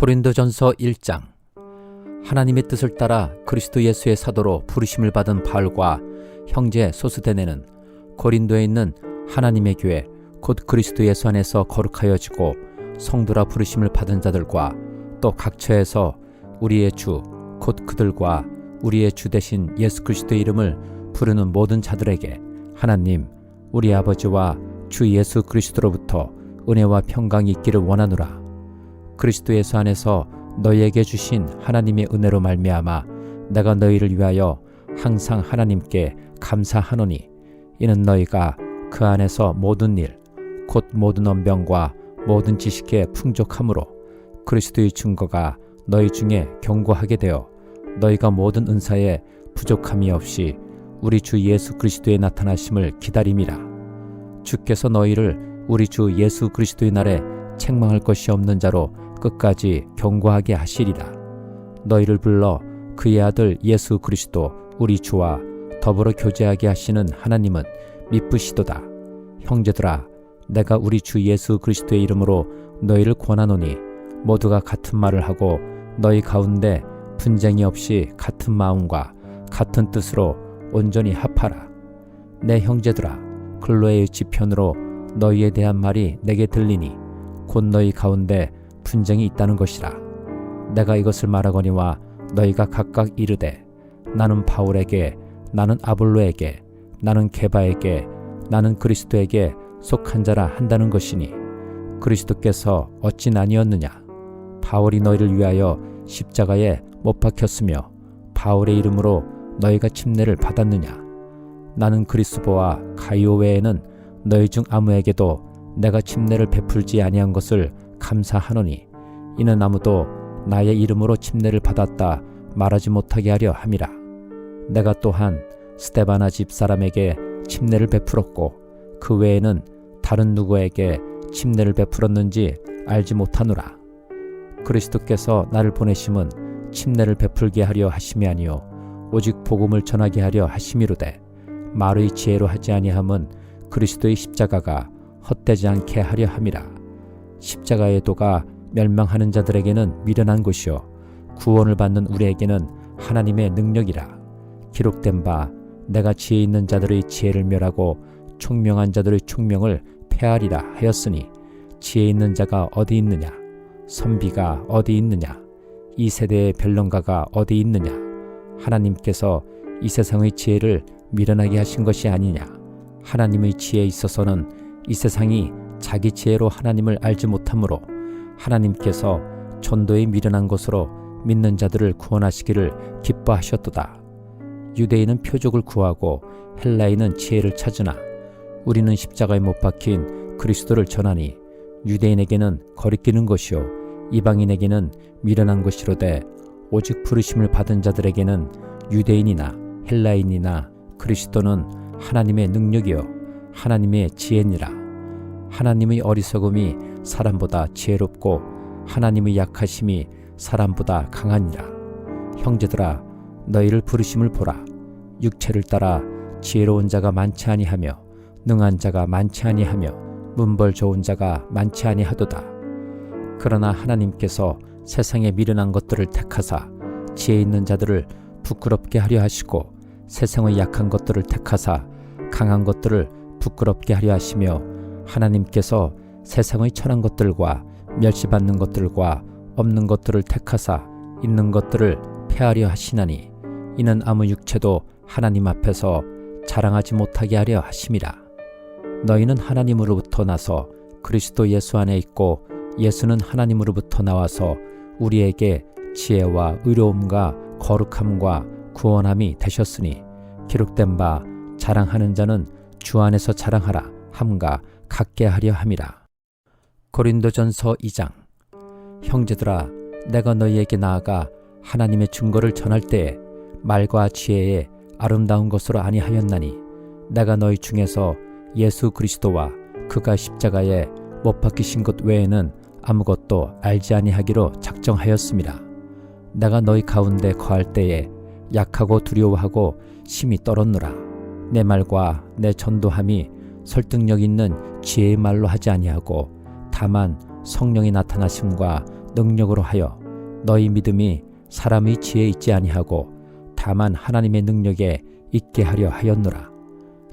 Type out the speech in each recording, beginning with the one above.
고린도전서 1장. 하나님의 뜻을 따라 그리스도 예수의 사도로 부르심을 받은 바울과 형제 소스데네는 고린도에 있는 하나님의 교회 곧 그리스도 예수 안에서 거룩하여지고 성도라 부르심을 받은 자들과 또 각처에서 우리의 주 곧 그들과 우리의 주 되신 예수 그리스도의 이름을 부르는 모든 자들에게 하나님 우리 아버지와 주 예수 그리스도로부터 은혜와 평강이 있기를 원하노라. 그리스도 예수 안에서 너희에게 주신 하나님의 은혜로 말미암아 내가 너희를 위하여 항상 하나님께 감사하노니 이는 너희가 그 안에서 모든 일 곧 모든 언병과 모든 지식에 풍족함으로 그리스도의 증거가 너희 중에 견고하게 되어 너희가 모든 은사에 부족함이 없이 우리 주 예수 그리스도의 나타나심을 기다림이라. 주께서 너희를 우리 주 예수 그리스도의 날에 책망할 것이 없는 자로 끝까지 견고하게 하시리라. 너희를 불러 그의 아들 예수 그리스도 우리 주와 더불어 교제하게 하시는 하나님은 미쁘시도다. 형제들아, 내가 우리 주 예수 그리스도의 이름으로 너희를 권하노니 모두가 같은 말을 하고 너희 가운데 분쟁이 없이 같은 마음과 같은 뜻으로 온전히 합하라. 내 형제들아, 클로에의 지편으로 너희에 대한 말이 내게 들리니 곧 너희 가운데 분쟁이 있다는 것이라. 내가 이것을 말하거니와 너희가 각각 이르되 나는 바울에게, 나는 아볼로에게, 나는 게바에게, 나는 그리스도에게 속한 자라 한다는 것이니 그리스도께서 어찌 나뉘었느냐? 바울이 너희를 위하여 십자가에 못 박혔으며 바울의 이름으로 너희가 침례를 받았느냐? 나는 그리스보와 가이오 외에는 너희 중 아무에게도 내가 침례를 베풀지 아니한 것을 감사하노니 이는 아무도 나의 이름으로 침례를 받았다 말하지 못하게 하려 함이라. 내가 또한 스데바나 집 사람에게 침례를 베풀었고 그 외에는 다른 누구에게 침례를 베풀었는지 알지 못하노라. 그리스도께서 나를 보내심은 침례를 베풀게 하려 하심이 아니요 오직 복음을 전하게 하려 하심이로되 말의 지혜로 하지 아니함은 그리스도의 십자가가 헛되지 않게 하려 함이라. 십자가의 도가 멸망하는 자들에게는 미련한 것이요 구원을 받는 우리에게는 하나님의 능력이라. 기록된 바 내가 지혜 있는 자들의 지혜를 멸하고 총명한 자들의 총명을 폐하리라 하였으니 지혜 있는 자가 어디 있느냐? 선비가 어디 있느냐? 이 세대의 변론가가 어디 있느냐? 하나님께서 이 세상의 지혜를 미련하게 하신 것이 아니냐? 하나님의 지혜에 있어서는 이 세상이 자기 지혜로 하나님을 알지 못하므로 하나님께서 전도에 미련한 것으로 믿는 자들을 구원하시기를 기뻐하셨도다. 유대인은 표적을 구하고 헬라인은 지혜를 찾으나 우리는 십자가에 못 박힌 그리스도를 전하니 유대인에게는 거리끼는 것이요 이방인에게는 미련한 것이로되 오직 부르심을 받은 자들에게는 유대인이나 헬라인이나 그리스도는 하나님의 능력이요 하나님의 지혜니라. 하나님의 어리석음이 사람보다 지혜롭고 하나님의 약하심이 사람보다 강하니라. 형제들아, 너희를 부르심을 보라. 육체를 따라 지혜로운 자가 많지 아니하며 능한 자가 많지 아니하며 문벌 좋은 자가 많지 아니하도다. 그러나 하나님께서 세상에 미련한 것들을 택하사 지혜 있는 자들을 부끄럽게 하려 하시고 세상의 약한 것들을 택하사 강한 것들을 부끄럽게 하려 하시며 하나님께서 세상의 천한 것들과 멸시받는 것들과 없는 것들을 택하사 있는 것들을 폐하려 하시나니 이는 아무 육체도 하나님 앞에서 자랑하지 못하게 하려 하심이라. 너희는 하나님으로부터 나서 그리스도 예수 안에 있고 예수는 하나님으로부터 나와서 우리에게 지혜와 의로움과 거룩함과 구원함이 되셨으니 기록된 바 자랑하는 자는 주 안에서 자랑하라 함과 같게 하려 함이라. 고린도전서 2장. 형제들아, 내가 너희에게 나아가 하나님의 증거를 전할 때에 말과 지혜에 아름다운 것으로 아니하였나니 내가 너희 중에서 예수 그리스도와 그가 십자가에 못 박히신 것 외에는 아무것도 알지 아니하기로 작정하였습니다. 내가 너희 가운데 거할 때에 약하고 두려워하고 심히 떨었노라. 내 말과 내 전도함이 설득력 있는 지혜의 말로 하지 아니하고 다만 성령의 나타나심과 능력으로 하여 너희 믿음이 사람의 지혜에 있지 아니하고 다만 하나님의 능력에 있게 하려 하였노라.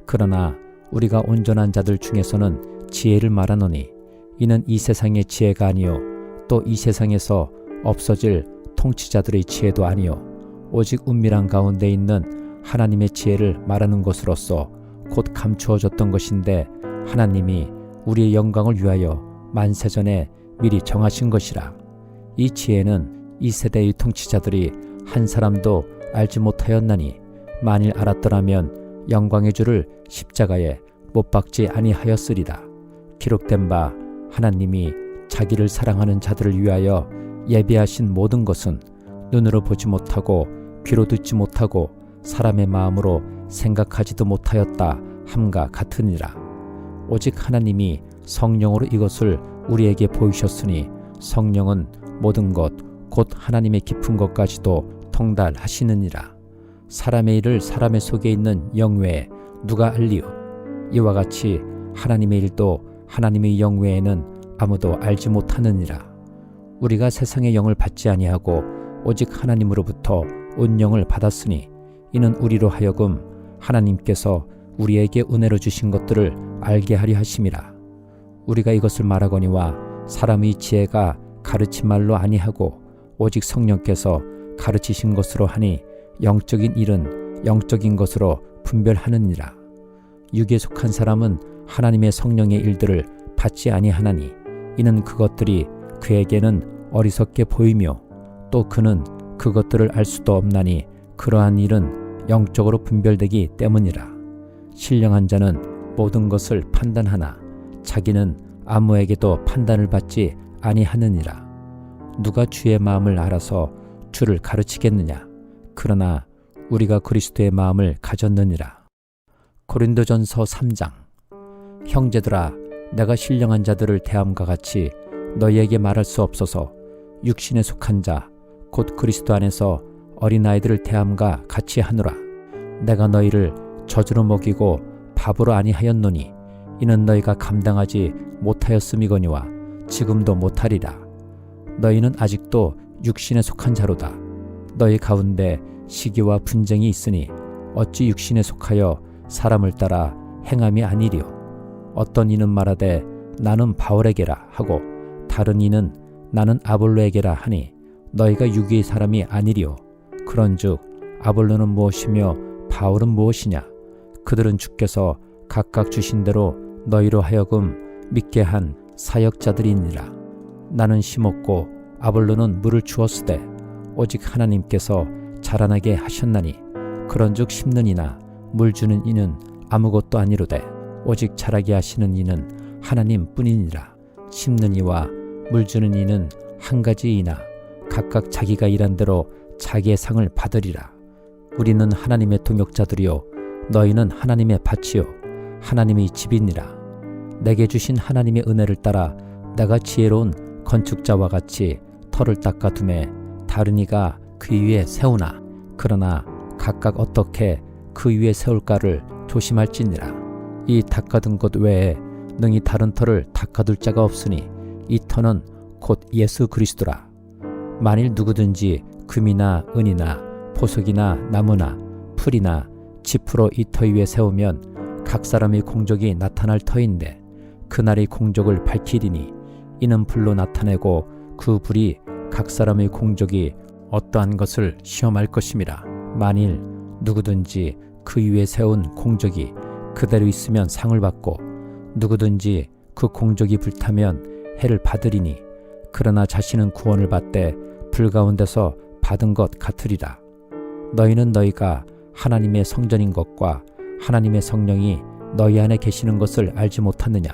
그러나 우리가 온전한 자들 중에서는 지혜를 말하노니 이는 이 세상의 지혜가 아니요 또 이 세상에서 없어질 통치자들의 지혜도 아니요 오직 은밀한 가운데 있는 하나님의 지혜를 말하는 것으로서 곧 감추어졌던 것인데 하나님이 우리의 영광을 위하여 만세전에 미리 정하신 것이라. 이 지혜는 이 세대의 통치자들이 한 사람도 알지 못하였나니 만일 알았더라면 영광의 주를 십자가에 못 박지 아니하였으리라. 기록된 바 하나님이 자기를 사랑하는 자들을 위하여 예비하신 모든 것은 눈으로 보지 못하고 귀로 듣지 못하고 사람의 마음으로 생각하지도 못하였다 함과 같으니라. 오직 하나님이 성령으로 이것을 우리에게 보이셨으니 성령은 모든 것 곧 하나님의 깊은 것까지도 통달하시느니라. 사람의 일을 사람의 속에 있는 영 외에 누가 알리요? 이와 같이 하나님의 일도 하나님의 영 외에는 아무도 알지 못하느니라. 우리가 세상의 영을 받지 아니하고 오직 하나님으로부터 온 영을 받았으니 이는 우리로 하여금 하나님께서 우리에게 은혜로 주신 것들을 알게 하려 하심이라. 우리가 이것을 말하거니와 사람의 지혜가 가르친 말로 아니하고 오직 성령께서 가르치신 것으로 하니 영적인 일은 영적인 것으로 분별하느니라. 육에 속한 사람은 하나님의 성령의 일들을 받지 아니하나니 이는 그것들이 그에게는 어리석게 보이며 또 그는 그것들을 알 수도 없나니 그러한 일은 영적으로 분별되기 때문이라. 신령한 자는 모든 것을 판단하나 자기는 아무에게도 판단을 받지 아니하느니라. 누가 주의 마음을 알아서 주를 가르치겠느냐? 그러나 우리가 그리스도의 마음을 가졌느니라. 고린도전서 3장. 형제들아, 내가 신령한 자들을 대함과 같이 너희에게 말할 수 없어서 육신에 속한 자 곧 그리스도 안에서 어린아이들을 대함과 같이 하노라. 내가 너희를 젖으로 먹이고 밥으로 아니하였노니 이는 너희가 감당하지 못하였음이거니와 지금도 못하리라. 너희는 아직도 육신에 속한 자로다. 너희 가운데 시기와 분쟁이 있으니 어찌 육신에 속하여 사람을 따라 행함이 아니리요. 어떤 이는 말하되 나는 바울에게라 하고 다른 이는 나는 아볼로에게라 하니 너희가 육의 사람이 아니리요. 그런즉 아볼로는 무엇이며 바울은 무엇이냐? 그들은 주께서 각각 주신 대로 너희로 하여금 믿게 한 사역자들이니라. 나는 심었고 아볼로는 물을 주었으되 오직 하나님께서 자라나게 하셨나니 그런즉 심는 이나 물 주는 이는 아무것도 아니로되 오직 자라게 하시는 이는 하나님뿐이니라. 심는 이와 물 주는 이는 한 가지이나 각각 자기가 일한 대로 자기의 상을 받으리라. 우리는 하나님의 동역자들이요 너희는 하나님의 밭이요 하나님의 집이니라. 내게 주신 하나님의 은혜를 따라 내가 지혜로운 건축자와 같이 터를 닦아두매 다른 이가 그 위에 세우나 그러나 각각 어떻게 그 위에 세울까를 조심할지니라. 이 닦아둔 것 외에 능히 다른 터를 닦아둘 자가 없으니 이 터는 곧 예수 그리스도라. 만일 누구든지 금이나 은이나 보석이나 나무나 풀이나 지푸로 이 터 위에 세우면 각 사람의 공적이 나타날 터인데 그날의 공적을 밝히리니 이는 불로 나타내고 그 불이 각 사람의 공적이 어떠한 것을 시험할 것임이라. 만일 누구든지 그 위에 세운 공적이 그대로 있으면 상을 받고 누구든지 그 공적이 불타면 해를 받으리니 그러나 자신은 구원을 받되 불 가운데서 받은 것 같으리라. 너희는 너희가 하나님의 성전인 것과 하나님의 성령이 너희 안에 계시는 것을 알지 못하느냐?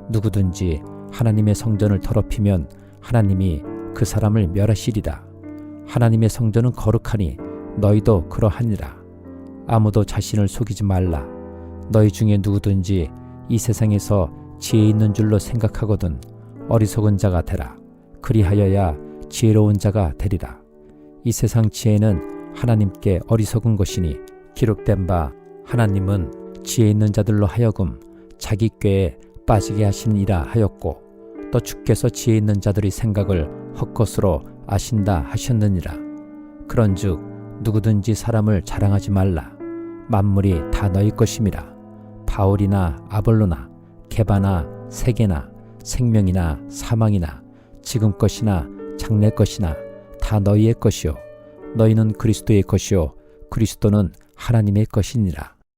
누구든지 하나님의 성전을 더럽히면 하나님이 그 사람을 멸하시리라. 하나님의 성전은 거룩하니 너희도 그러하니라. 아무도 자신을 속이지 말라. 너희 중에 누구든지 이 세상에서 지혜 있는 줄로 생각하거든 어리석은 자가 되라. 그리하여야 지혜로운 자가 되리라. 이 세상 지혜는 하나님께 어리석은 것이니 기록된 바 하나님은 지혜 있는 자들로 하여금 자기 꾀에 빠지게 하시니라 하였고 또 주께서 지혜 있는 자들의 생각을 헛것으로 아신다 하셨느니라. 그런즉 누구든지 사람을 자랑하지 말라. 만물이 다 너희 것임이라. 바울이나 아볼로나 게바나 세게나 생명이나 사망이나 지금 것이나 장래 것이나 다 너희의 것이요 너희는 그리스도의 것이요 그리스도는 하나님의 것이니라.